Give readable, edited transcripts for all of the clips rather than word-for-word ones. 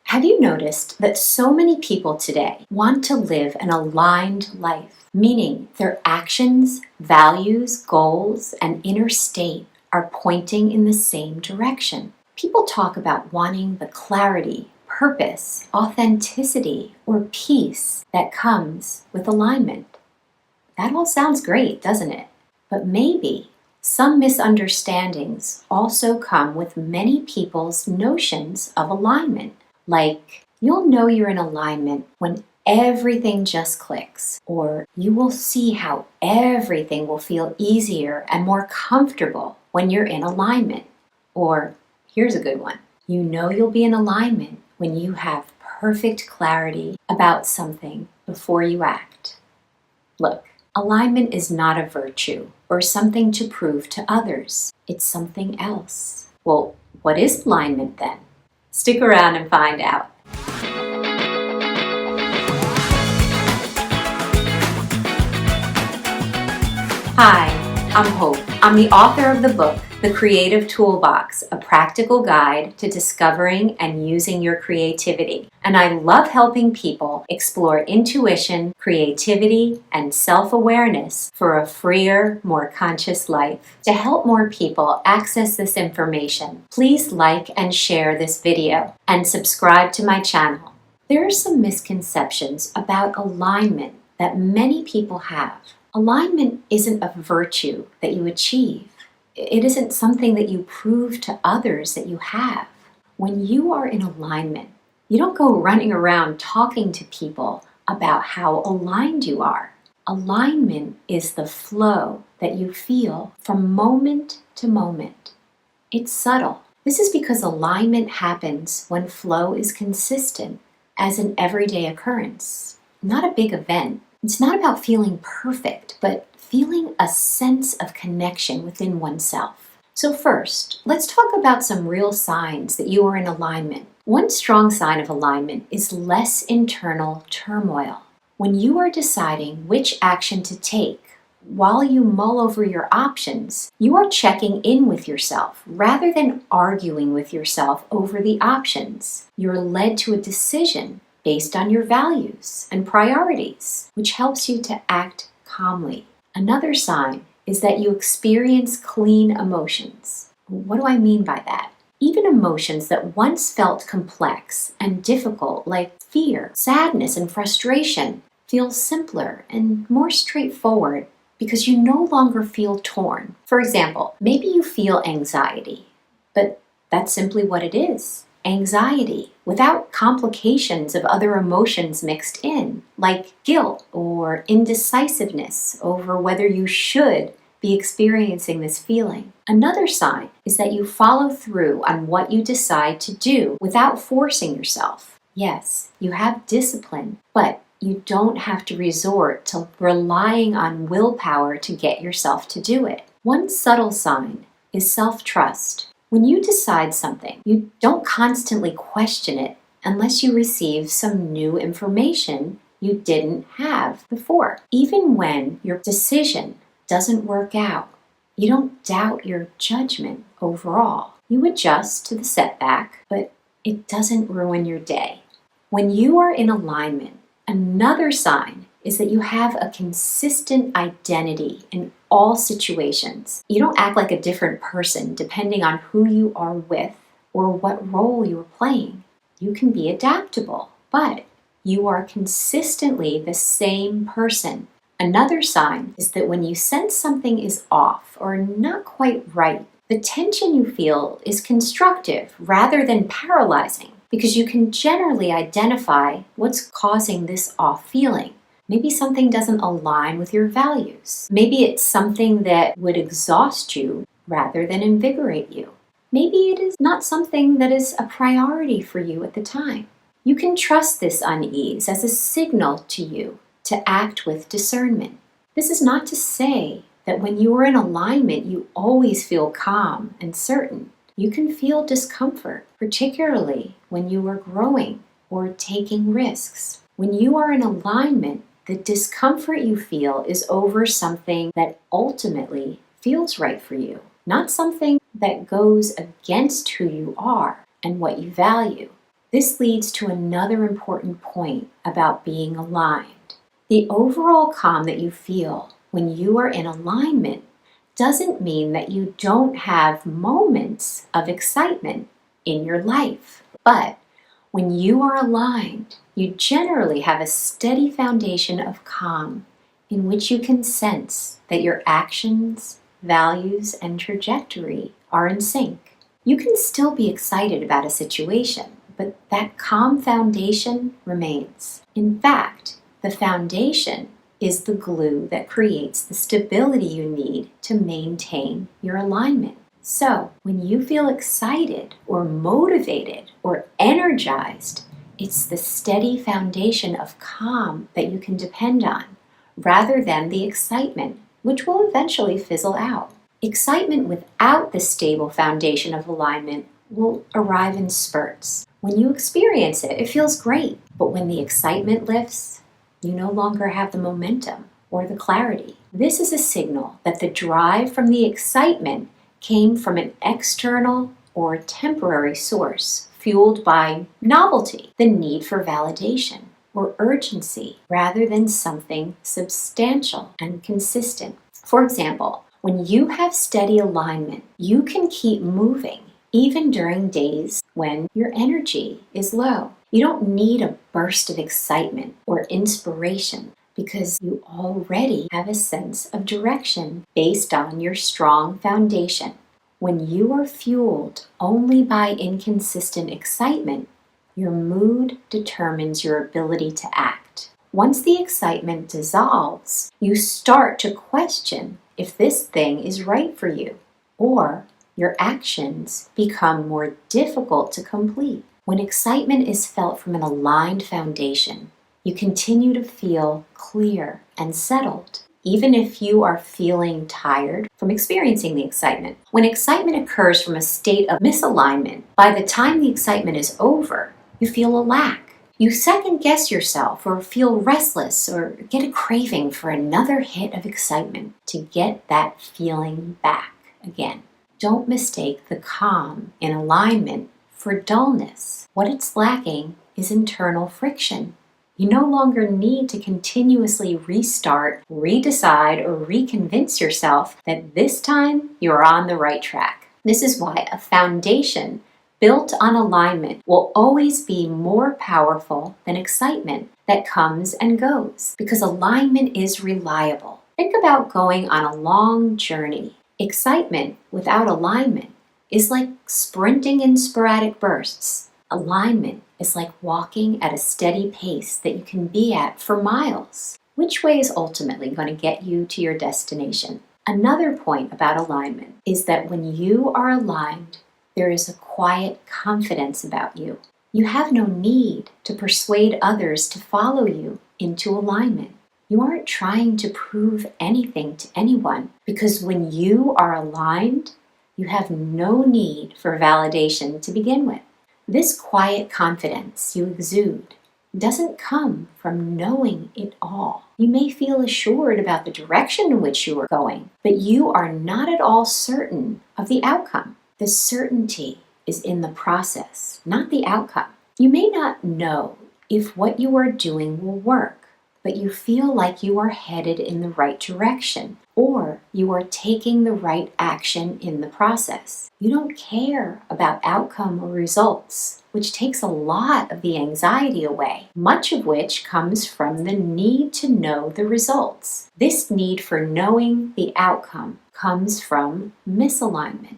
Have you noticed that so many people today want to live an aligned life, meaning their actions, values, goals, and inner state are pointing in the same direction? People talk about wanting the clarity, purpose, authenticity, or peace that comes with alignment. That all sounds great, doesn't it? But maybe some misunderstandings also come with many people's notions of alignment. Like, you'll know you're in alignment when everything just clicks, or you will see how everything will feel easier and more comfortable when you're in alignment. Or, here's a good one. You know you'll be in alignment when you have perfect clarity about something before you act. Look, alignment is not a virtue or something to prove to others. It's something else. Well, what is alignment then? Stick around and find out. Hi, I'm Hope. I'm the author of the book, The Creative Toolbox, a practical guide to discovering and using your creativity. And I love helping people explore intuition, creativity, and self-awareness for a freer, more conscious life. To help more people access this information, please like and share this video and subscribe to my channel. There are some misconceptions about alignment that many people have. Alignment isn't a virtue that you achieve. It isn't something that you prove to others that you have. When you are in alignment, you don't go running around talking to people about how aligned you are. Alignment is the flow that you feel from moment to moment. It's subtle. This is because alignment happens when flow is consistent as an everyday occurrence, not a big event. It's not about feeling perfect, but feeling a sense of connection within oneself. So first, let's talk about some real signs that you are in alignment. One strong sign of alignment is less internal turmoil. When you are deciding which action to take, while you mull over your options, you are checking in with yourself rather than arguing with yourself over the options. You're led to a decision based on your values and priorities, which helps you to act calmly. Another sign is that you experience clean emotions. What do I mean by that? Even emotions that once felt complex and difficult, like fear, sadness, and frustration, feel simpler and more straightforward because you no longer feel torn. For example, maybe you feel anxiety, but that's simply what it is. Anxiety, without complications of other emotions mixed in, like guilt or indecisiveness over whether you should be experiencing this feeling. Another sign is that you follow through on what you decide to do without forcing yourself. Yes, you have discipline, but you don't have to resort to relying on willpower to get yourself to do it. One subtle sign is self-trust. When you decide something, you don't constantly question it unless you receive some new information you didn't have before. Even when your decision doesn't work out, you don't doubt your judgment overall. You adjust to the setback, but it doesn't ruin your day. When you are in alignment, another sign is that you have a consistent identity in all situations. You don't act like a different person depending on who you are with or what role you're playing. You can be adaptable, but you are consistently the same person. Another sign is that when you sense something is off or not quite right, the tension you feel is constructive rather than paralyzing because you can generally identify what's causing this off feeling. Maybe something doesn't align with your values. Maybe it's something that would exhaust you rather than invigorate you. Maybe it is not something that is a priority for you at the time. You can trust this unease as a signal to you to act with discernment. This is not to say that when you are in alignment, you always feel calm and certain. You can feel discomfort, particularly when you are growing or taking risks. When you are in alignment, the discomfort you feel is over something that ultimately feels right for you, not something that goes against who you are and what you value. This leads to another important point about being aligned. The overall calm that you feel when you are in alignment doesn't mean that you don't have moments of excitement in your life. But when you are aligned, you generally have a steady foundation of calm in which you can sense that your actions, values, and trajectory are in sync. You can still be excited about a situation, but that calm foundation remains. In fact, the foundation is the glue that creates the stability you need to maintain your alignment. So, when you feel excited or motivated or energized, it's the steady foundation of calm that you can depend on, rather than the excitement, which will eventually fizzle out. Excitement without the stable foundation of alignment will arrive in spurts. When you experience it, it feels great. But when the excitement lifts, you no longer have the momentum or the clarity. This is a signal that the drive from the excitement came from an external or temporary source fueled by novelty, the need for validation, or urgency, rather than something substantial and consistent. For example, when you have steady alignment, you can keep moving even during days when your energy is low. You don't need a burst of excitement or inspiration because you already have a sense of direction based on your strong foundation. When you are fueled only by inconsistent excitement, your mood determines your ability to act. Once the excitement dissolves, you start to question if this thing is right for you, or your actions become more difficult to complete. When excitement is felt from an aligned foundation, you continue to feel clear and settled, even if you are feeling tired from experiencing the excitement. When excitement occurs from a state of misalignment, by the time the excitement is over, you feel a lack. You second guess yourself or feel restless or get a craving for another hit of excitement to get that feeling back again. Don't mistake the calm in alignment for dullness. What it's lacking is internal friction. You no longer need to continuously restart, redecide, or reconvince yourself that this time you're on the right track. This is why a foundation built on alignment will always be more powerful than excitement that comes and goes, because alignment is reliable. Think about going on a long journey. Excitement without alignment is like sprinting in sporadic bursts. Alignment is like walking at a steady pace that you can be at for miles. Which way is ultimately going to get you to your destination? Another point about alignment is that when you are aligned, there is a quiet confidence about you. You have no need to persuade others to follow you into alignment. You aren't trying to prove anything to anyone, because when you are aligned, you have no need for validation to begin with. This quiet confidence you exude doesn't come from knowing it all. You may feel assured about the direction in which you are going, but you are not at all certain of the outcome. The certainty is in the process, not the outcome. You may not know if what you are doing will work, but you feel like you are headed in the right direction, or you are taking the right action in the process. You don't care about outcome or results, which takes a lot of the anxiety away, much of which comes from the need to know the results. This need for knowing the outcome comes from misalignment,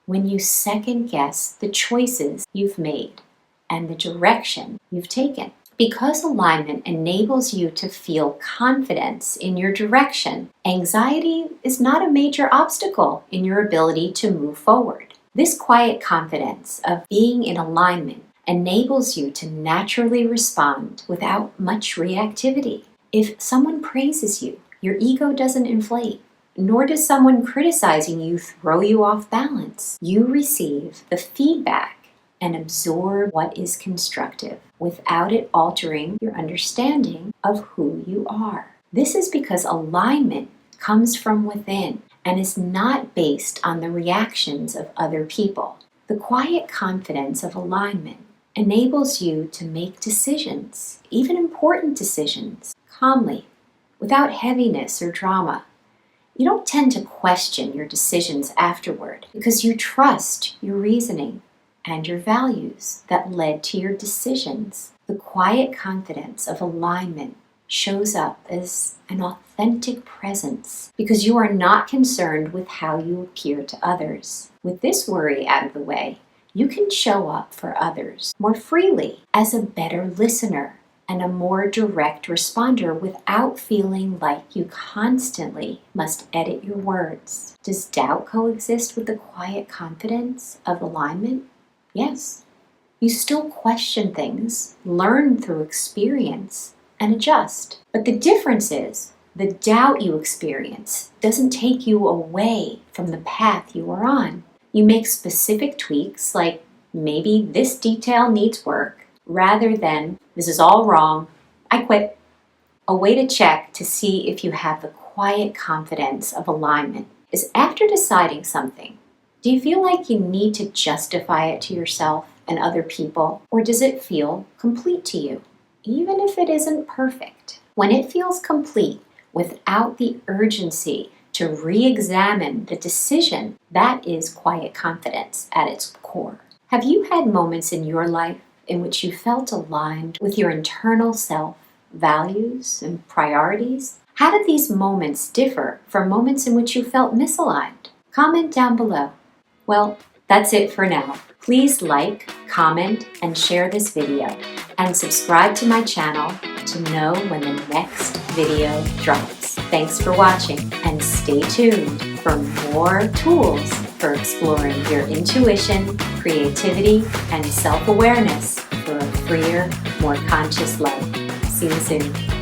when you second guess the choices you've made and the direction you've taken. Because alignment enables you to feel confidence in your direction, anxiety is not a major obstacle in your ability to move forward. This quiet confidence of being in alignment enables you to naturally respond without much reactivity. If someone praises you, your ego doesn't inflate, nor does someone criticizing you throw you off balance. You receive the feedback and absorb what is constructive without it altering your understanding of who you are. This is because alignment comes from within and is not based on the reactions of other people. The quiet confidence of alignment enables you to make decisions, even important decisions, calmly, without heaviness or drama. You don't tend to question your decisions afterward because you trust your reasoning and your values that led to your decisions. The quiet confidence of alignment shows up as an authentic presence because you are not concerned with how you appear to others. With this worry out of the way, you can show up for others more freely as a better listener and a more direct responder without feeling like you constantly must edit your words. Does doubt coexist with the quiet confidence of alignment? Yes. You still question things, learn through experience, and adjust. But the difference is, the doubt you experience doesn't take you away from the path you are on. You make specific tweaks, like maybe this detail needs work, rather than this is all wrong, I quit. A way to check to see if you have the quiet confidence of alignment is after deciding something, do you feel like you need to justify it to yourself and other people, or does it feel complete to you, even if it isn't perfect? When it feels complete, without the urgency to re-examine the decision, that is quiet confidence at its core. Have you had moments in your life in which you felt aligned with your internal self, values, and priorities? How did these moments differ from moments in which you felt misaligned? Comment down below. Well, that's it for now. Please like, comment, and share this video, and subscribe to my channel to know when the next video drops. Thanks for watching, and stay tuned for more tools for exploring your intuition, creativity, and self-awareness for a freer, more conscious life. See you soon.